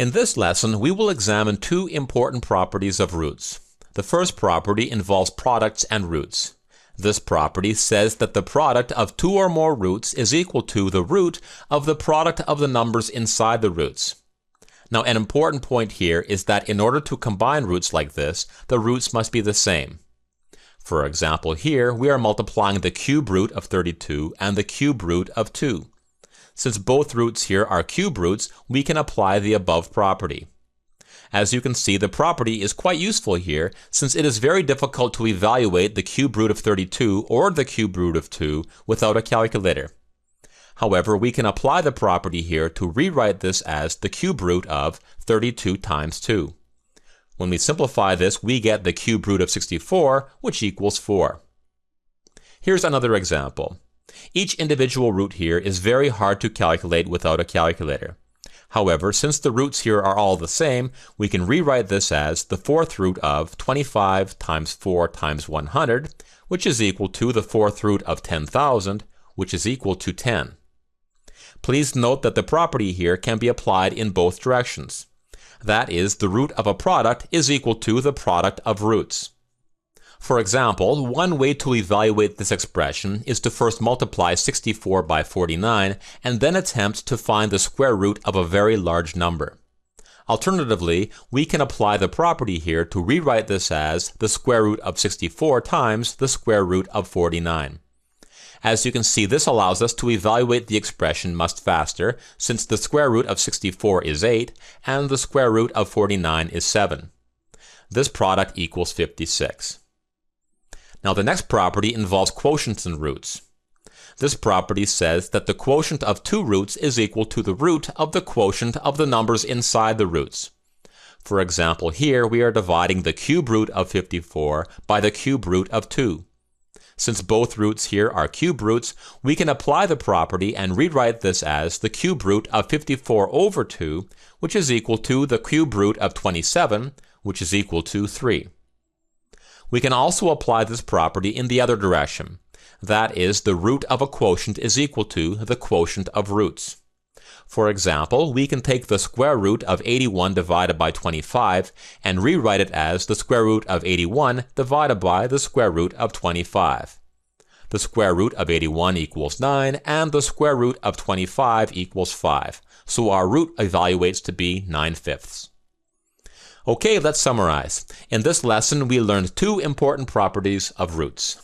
In this lesson, we will examine two important properties of roots. The first property involves products and roots. This property says that the product of two or more roots is equal to the root of the product of the numbers inside the roots. Now, an important point here is that in order to combine roots like this, the roots must be the same. For example, here we are multiplying the cube root of 32 and the cube root of 2. Since both roots here are cube roots, we can apply the above property. As you can see, the property is quite useful here, since it is very difficult to evaluate the cube root of 32 or the cube root of 2 without a calculator. However, we can apply the property here to rewrite this as the cube root of 32 times 2. When we simplify this, we get the cube root of 64, which equals 4. Here's another example. Each individual root here is very hard to calculate without a calculator. However, since the roots here are all the same, we can rewrite this as the fourth root of 25 times 4 times 100, which is equal to the fourth root of 10,000, which is equal to 10. Please note that the property here can be applied in both directions. That is, the root of a product is equal to the product of roots. For example, one way to evaluate this expression is to first multiply 64 by 49 and then attempt to find the square root of a very large number. Alternatively, we can apply the property here to rewrite this as the square root of 64 times the square root of 49. As you can see, this allows us to evaluate the expression much faster, since the square root of 64 is 8 and the square root of 49 is 7. This product equals 56. Now, the next property involves quotients and roots. This property says that the quotient of two roots is equal to the root of the quotient of the numbers inside the roots. For example, here we are dividing the cube root of 54 by the cube root of 2. Since both roots here are cube roots, we can apply the property and rewrite this as the cube root of 54 over 2, which is equal to the cube root of 27, which is equal to 3. We can also apply this property in the other direction. That is, the root of a quotient is equal to the quotient of roots. For example, we can take the square root of 81 divided by 25 and rewrite it as the square root of 81 divided by the square root of 25. The square root of 81 equals 9 and the square root of 25 equals 5. So our root evaluates to be 9/5. Okay, let's summarize. In this lesson, we learned two important properties of roots.